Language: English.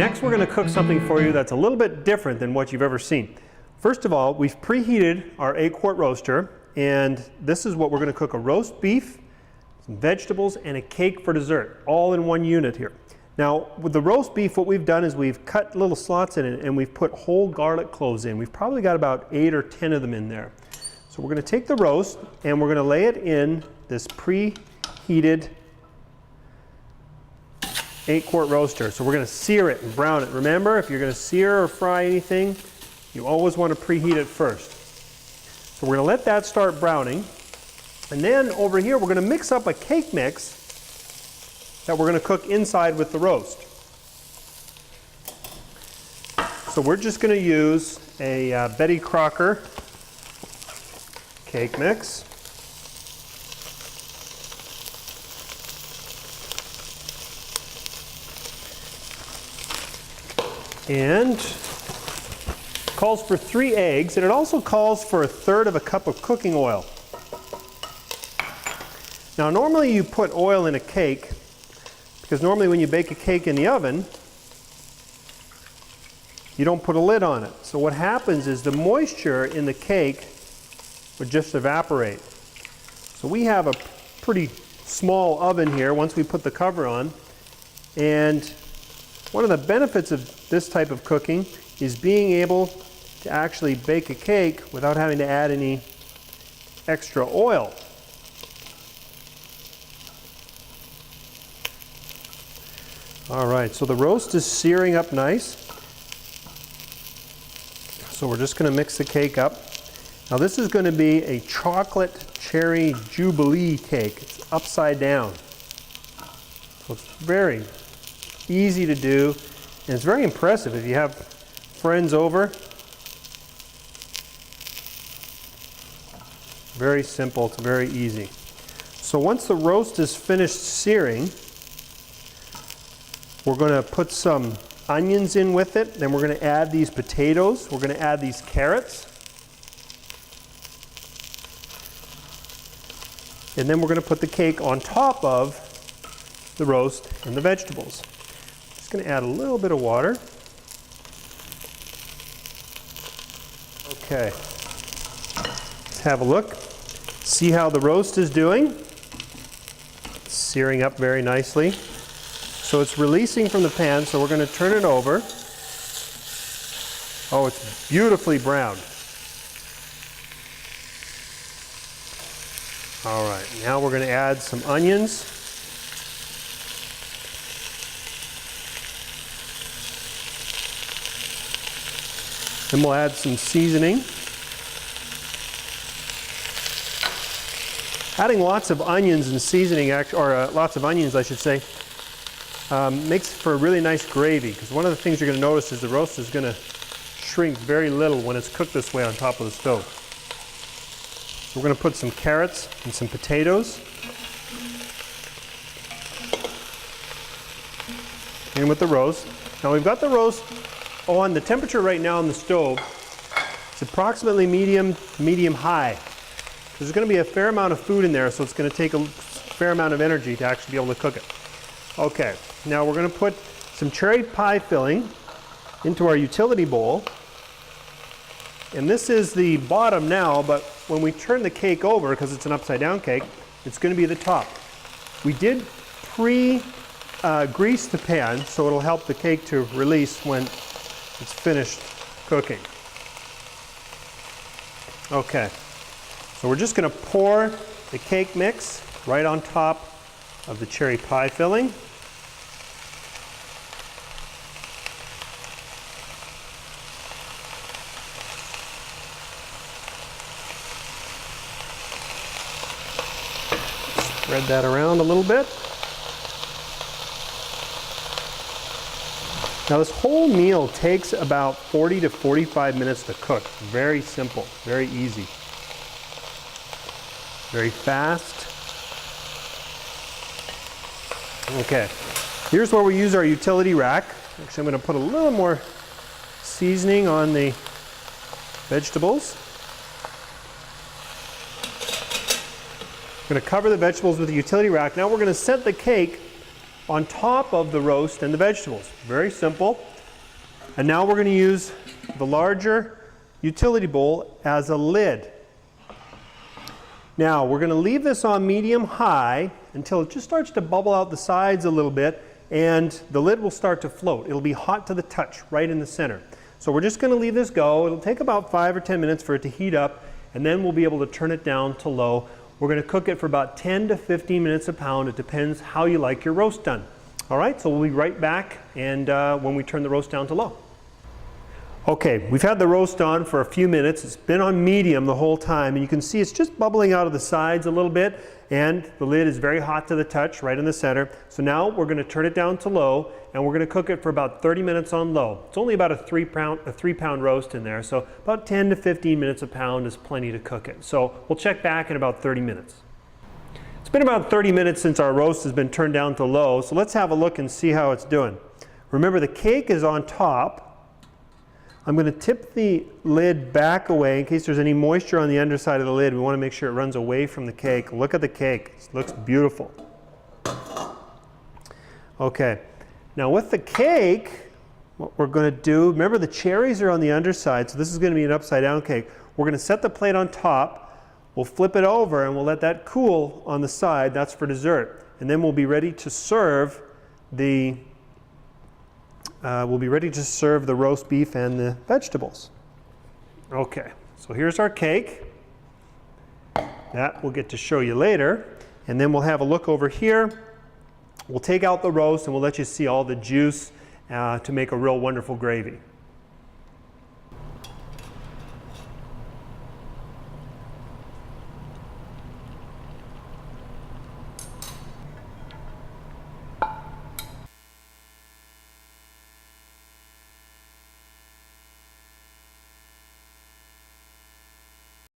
Next, we're going to cook something for you that's a little bit different than what you've ever seen. First of all, we've preheated our 8-quart roaster, and this is what we're going to cook: a roast beef, some vegetables, and a cake for dessert, all in one unit here. Now, with the roast beef, what we've done is we've cut little slots in it, and we've put whole garlic cloves in. We've probably got about 8 or 10 of them in there. So we're going to take the roast, and we're going to lay it in this preheated 8-quart roaster. So we're going to sear it and brown it. Remember, if you're going to sear or fry anything, you always want to preheat it first. So we're going to let that start browning. And then over here, we're going to mix up a cake mix that we're going to cook inside with the roast. So we're just going to use a Betty Crocker cake mix. And calls for 3 eggs, and it also calls for 1/3 cup of cooking oil. Now, normally you put oil in a cake because normally when you bake a cake in the oven, you don't put a lid on it. So what happens is the moisture in the cake would just evaporate. So we have a pretty small oven here once we put the cover on, and one of the benefits of this type of cooking is being able to actually bake a cake without having to add any extra oil. All right, so the roast is searing up nice. So we're just going to mix the cake up. Now this is going to be a chocolate cherry jubilee cake. It's upside down. So it's very easy to do, and it's very impressive if you have friends over. Very simple, it's very easy. So once the roast is finished searing, we're going to put some onions in with it. Then we're going to add these potatoes. We're going to add these carrots. And then we're going to put the cake on top of the roast and the vegetables. Just going to add a little bit of water. Okay. Let's have a look. See how the roast is doing. It's searing up very nicely. So it's releasing from the pan, so we're going to turn it over. Oh, it's beautifully browned. All right, now we're going to add some onions. Then we'll add some seasoning. Adding lots of onions and seasoning, lots of onions, I should say, makes for a really nice gravy, because one of the things you're going to notice is the roast is going to shrink very little when it's cooked this way on top of the stove. So we're going to put some carrots and some potatoes in with the roast. Now we've got the roast on the temperature right now on the stove. It's approximately medium high. There's going to be a fair amount of food in there, so it's going to take a fair amount of energy to actually be able to cook it. Okay, now we're going to put some cherry pie filling into our utility bowl. And this is the bottom now, but when we turn the cake over, because it's an upside down cake, it's going to be the top. We did grease the pan, so it'll help the cake to release when it's finished cooking. Okay, so we're just going to pour the cake mix right on top of the cherry pie filling. Spread that around a little bit. Now this whole meal takes about 40 to 45 minutes to cook. Very simple, very easy. Very fast. Okay, here's where we use our utility rack. Actually, I'm going to put a little more seasoning on the vegetables. I'm going to cover the vegetables with the utility rack. Now we're going to set the cake on top of the roast and the vegetables. Very simple. And now we're going to use the larger utility bowl as a lid. Now we're going to leave this on medium-high until it just starts to bubble out the sides a little bit, and the lid will start to float. It'll be hot to the touch right in the center. So we're just going to leave this go. It'll take about 5 or 10 minutes for it to heat up, and then we'll be able to turn it down to low. We're going to cook it for about 10 to 15 minutes a pound. It depends how you like your roast done. All right, so we'll be right back and when we turn the roast down to low. Okay, we've had the roast on for a few minutes. It's been on medium the whole time, and you can see it's just bubbling out of the sides a little bit, and the lid is very hot to the touch right in the center. So now we're going to turn it down to low, and we're going to cook it for about 30 minutes on low. It's only about a 3-pound roast in there, so about 10 to 15 minutes a pound is plenty to cook it. So we'll check back in about 30 minutes. It's been about 30 minutes since our roast has been turned down to low, so let's have a look and see how it's doing. Remember, the cake is on top. I'm going to tip the lid back away in case there's any moisture on the underside of the lid. We want to make sure it runs away from the cake. Look at the cake. It looks beautiful. Okay. Now with the cake, what we're going to do, remember the cherries are on the underside, so this is going to be an upside down cake. We're going to set the plate on top. We'll flip it over and we'll let that cool on the side. That's for dessert. And then we'll be ready to serve the roast beef and the vegetables. Okay, so here's our cake. That we'll get to show you later. And then we'll have a look over here. We'll take out the roast and we'll let you see all the juice to make a real wonderful gravy.